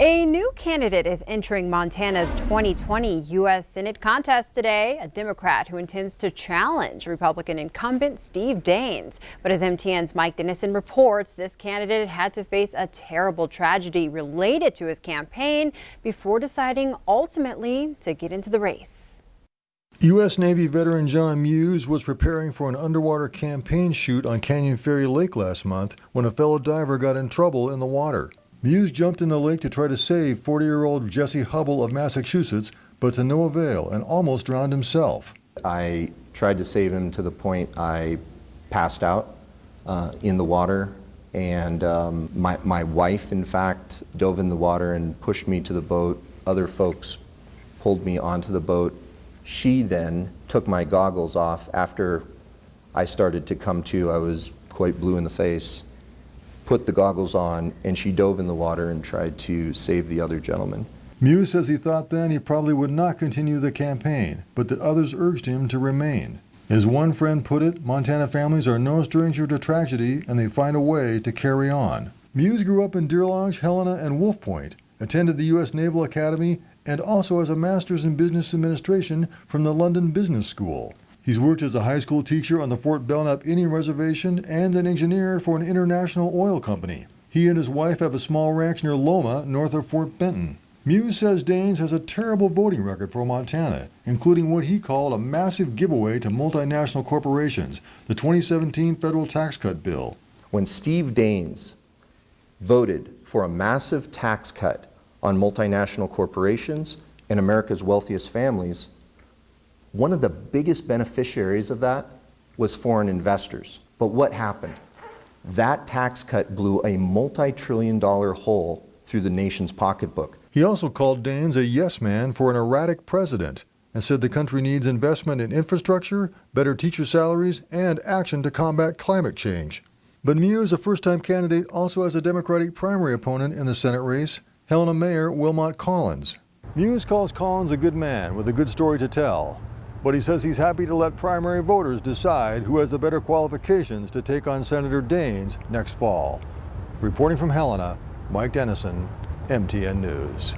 A new candidate is entering Montana's 2020 U.S. Senate contest today, a Democrat who intends to challenge Republican incumbent Steve Daines. But as MTN's Mike Dennison reports, this candidate had to face a terrible tragedy related to his campaign before deciding ultimately to get into the race. U.S. Navy veteran John Muse was preparing for an underwater campaign shoot on Canyon Ferry Lake last month when a fellow diver got in trouble in the water. Muse jumped in the lake to try to save 40-year-old Jesse Hubble of Massachusetts, but to no avail and almost drowned himself. I tried to save him to the point I passed out in the water, and my wife, in fact, dove in the water and pushed me to the boat. Other folks pulled me onto the boat. She then took my goggles off after I started to come to. I was quite blue in the face. Put the goggles on, and she dove in the water and tried to save the other gentleman. Muse says he thought then he probably would not continue the campaign, but that others urged him to remain. As one friend put it, Montana families are no stranger to tragedy, and they find a way to carry on. Muse grew up in Deer Lodge, Helena, and Wolf Point, attended the U.S. Naval Academy, and also has a master's in business administration from the London Business School. He's worked as a high school teacher on the Fort Belknap Indian Reservation and an engineer for an international oil company. He and his wife have a small ranch near Loma, north of Fort Benton. Muse says Daines has a terrible voting record for Montana, including what he called a massive giveaway to multinational corporations, the 2017 federal tax cut bill. When Steve Daines voted for a massive tax cut on multinational corporations and America's wealthiest families, one of the biggest beneficiaries of that was foreign investors. But what happened? That tax cut blew a multi-trillion-dollar hole through the nation's pocketbook. He also called Daines a yes man for an erratic president and said the country needs investment in infrastructure, better teacher salaries, and action to combat climate change. But Muse, a first-time candidate, also has a Democratic primary opponent in the Senate race, Helena Mayor Wilmot Collins. Muse calls Collins a good man with a good story to tell, but he says he's happy to let primary voters decide who has the better qualifications to take on Senator Daines next fall. Reporting from Helena, Mike Dennison, MTN News.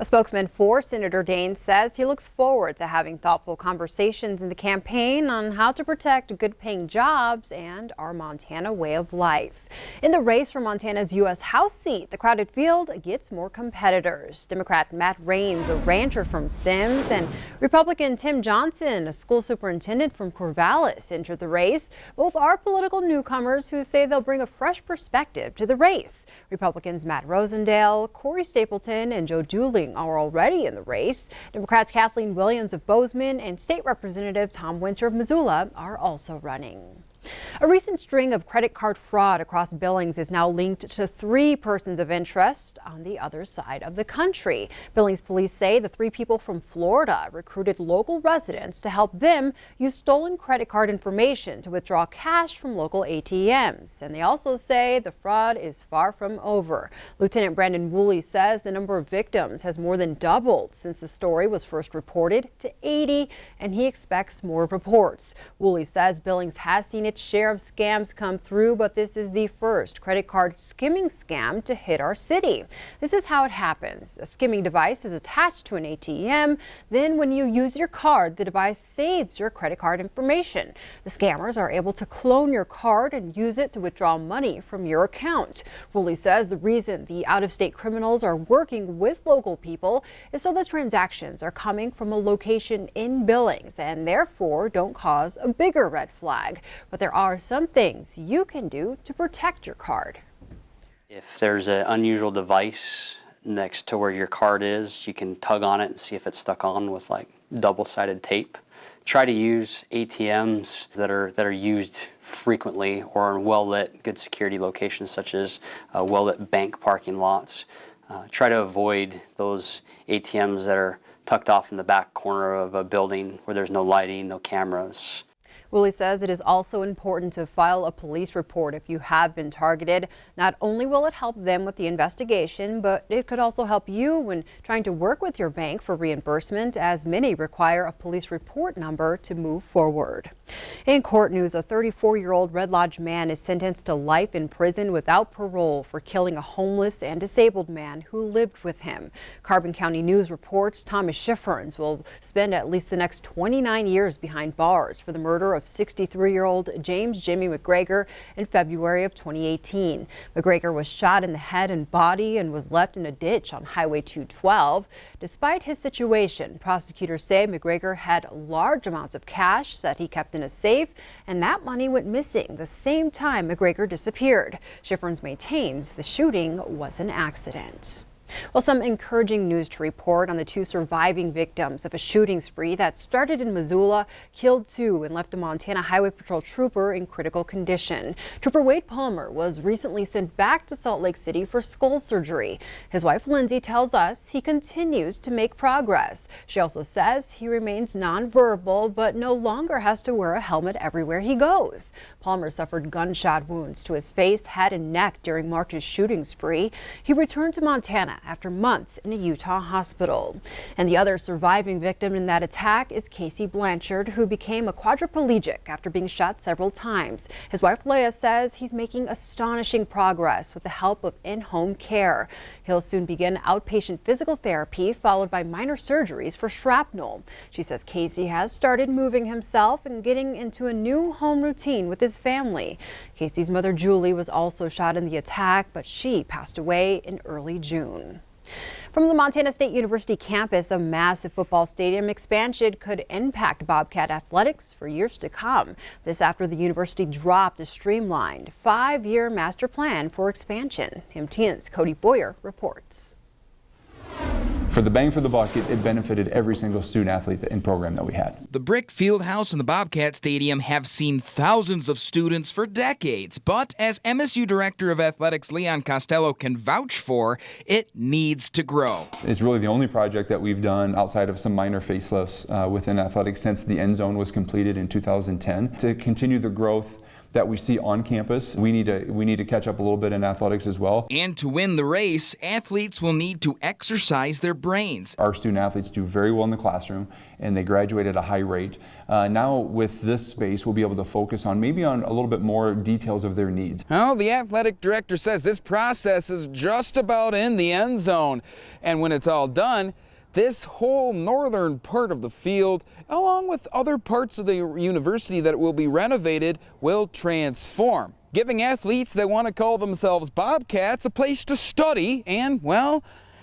A spokesman for Senator Daines says he looks forward to having thoughtful conversations in the campaign on how to protect good-paying jobs and our Montana way of life. In the race for Montana's U.S. House seat, the crowded field gets more competitors. Democrat Matt Raines, a rancher from Sims, and Republican Tim Johnson, a school superintendent from Corvallis, entered the race. Both are political newcomers who say they'll bring a fresh perspective to the race. Republicans Matt Rosendale, Corey Stapleton, and Joe Dueling are already in the race. Democrats Kathleen Williams of Bozeman and State Representative Tom Winter of Missoula are also running. A recent string of credit card fraud across Billings is now linked to 3 persons of interest on the other side of the country. Billings police say the 3 people from Florida recruited local residents to help them use stolen credit card information to withdraw cash from local ATMs. And they also say the fraud is far from over. Lieutenant Brandon Woolley says the number of victims has more than doubled since the story was first reported to 80, and he expects more reports. Woolley says Billings has seen its share of scams come through, but this is the first credit card skimming scam to hit our city. This is how it happens. A skimming device is attached to an ATM. Then when you use your card, the device saves your credit card information. The scammers are able to clone your card and use it to withdraw money from your account. Woolley says the reason the out-of-state criminals are working with local people is so the transactions are coming from a location in Billings and therefore don't cause a bigger red flag. But there are some things you can do to protect your card. If there's an unusual device next to where your card is, you can tug on it and see if it's stuck on with like double-sided tape. Try to use ATMs that are used frequently or in well-lit, good security locations such as well-lit bank parking lots. Try to avoid those ATMs that are tucked off in the back corner of a building where there's no lighting, no cameras. Willie says it is also important to file a police report if you have been targeted. Not only will it help them with the investigation, but it could also help you when trying to work with your bank for reimbursement, as many require a police report number to move forward. In court news, a 34-year-old Red Lodge man is sentenced to life in prison without parole for killing a homeless and disabled man who lived with him. Carbon County News reports Thomas Schifferens will spend at least the next 29 years behind bars for the murder of 63-year-old James Jimmy McGregor in February of 2018. McGregor was shot in the head and body and was left in a ditch on Highway 212. Despite his situation, prosecutors say McGregor had large amounts of cash that he kept in a safe, and that money went missing the same time McGregor disappeared. Schifferens maintains the shooting was an accident. Well, some encouraging news to report on the 2 surviving victims of a shooting spree that started in Missoula, killed 2, and left a Montana Highway Patrol trooper in critical condition. Trooper Wade Palmer was recently sent back to Salt Lake City for skull surgery. His wife Lindsay tells us he continues to make progress. She also says he remains nonverbal but no longer has to wear a helmet everywhere he goes. Palmer suffered gunshot wounds to his face, head, and neck during March's shooting spree. He returned to Montana after months in a Utah hospital. And the other surviving victim in that attack is Casey Blanchard, who became a quadriplegic after being shot several times. His wife Leah says he's making astonishing progress with the help of in-home care. He'll soon begin outpatient physical therapy, followed by minor surgeries for shrapnel. She says Casey has started moving himself and getting into a new home routine with his family. Casey's mother Julie was also shot in the attack, but she passed away in early June. From the Montana State University campus, a massive football stadium expansion could impact Bobcat athletics for years to come. This after the university dropped a streamlined 5-year master plan for expansion. MTM's Cody Boyer reports. For the bang for the buck, it benefited every single student athlete and program that we had. The brick field house and the Bobcat Stadium have seen thousands of students for decades, but as MSU Director of Athletics Leon Costello can vouch for, it needs to grow. It's really the only project that we've done outside of some minor facelifts within athletics since the end zone was completed in 2010. To continue the growth that we see on campus, we need to catch up a little bit in athletics as well. And to win the race, athletes will need to exercise their brains. Our student athletes do very well in the classroom and they graduate at a high rate. Now with this space, we'll be able to focus on maybe on a little bit more details of their needs. Well, the athletic director says this process is just about in the end zone. And when it's all done, this whole northern part of the field, along with other parts of the university that will be renovated, will transform, giving athletes that want to call themselves Bobcats a place to study and, well,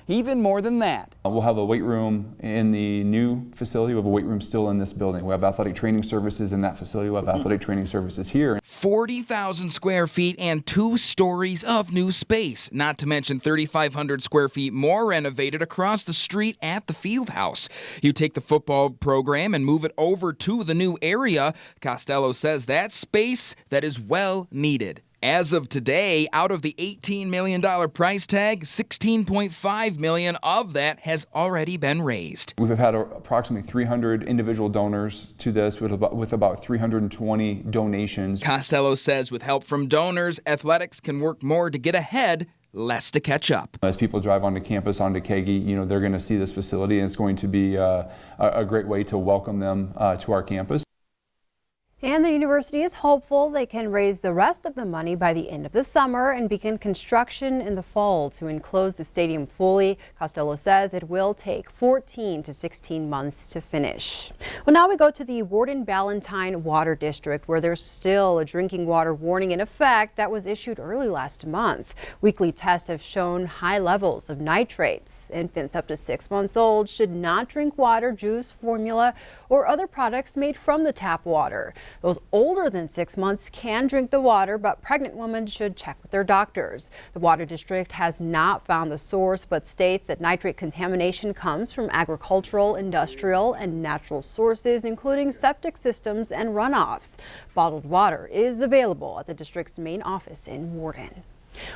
even more than that. We'll have a weight room in the new facility. We have a weight room still in this building. We have athletic training services in that facility. We'll have athletic training services here. 40,000 square feet and 2 stories of new space, not to mention 3,500 square feet more renovated across the street at the field house. You take the football program and move it over to the new area. Costello says that's space that is well needed. As of today, out of the $18 million price tag, $16.5 million of that has already been raised. We've had approximately 300 individual donors to this with about 320 donations. Costello says with help from donors, athletics can work more to get ahead, less to catch up. As people drive onto campus, onto Kagi, they're going to see this facility, and it's going to be a great way to welcome them to our campus. And the university is hopeful they can raise the rest of the money by the end of the summer and begin construction in the fall to enclose the stadium fully. Costello says it will take 14 to 16 months to finish. Well, now we go to the Worden-Ballantyne Water District, where there's still a drinking water warning in effect that was issued early last month. Weekly tests have shown high levels of nitrates. Infants up to 6 months old should not drink water, juice, formula, or other products made from the tap water. Those older than 6 months can drink the water, but pregnant women should check with their doctors. The Water District has not found the source, but states that nitrate contamination comes from agricultural, industrial, and natural sources, including septic systems and runoffs. Bottled water is available at the district's main office in Worden.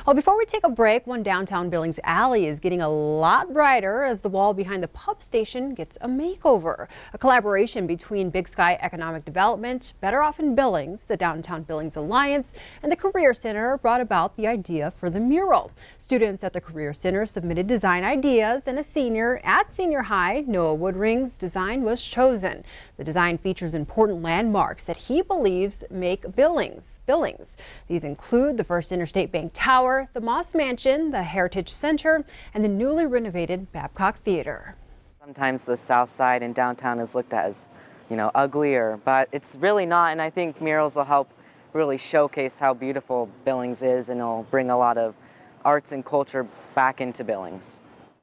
Well, before we take a break, one downtown Billings alley is getting a lot brighter as the wall behind the pub station gets a makeover. A collaboration between Big Sky Economic Development, Better Off in Billings, the Downtown Billings Alliance, and the Career Center brought about the idea for the mural. Students at the Career Center submitted design ideas, and a senior at Senior High, Noah Woodring's design was chosen. The design features important landmarks that he believes make Billings. These include the First Interstate Bank Tower, the Moss Mansion, the Heritage Center, and the newly renovated Babcock Theater. Sometimes the south side and downtown is looked at as, uglier, but it's really not, and I think murals will help really showcase how beautiful Billings is, and it'll bring a lot of arts and culture back into Billings.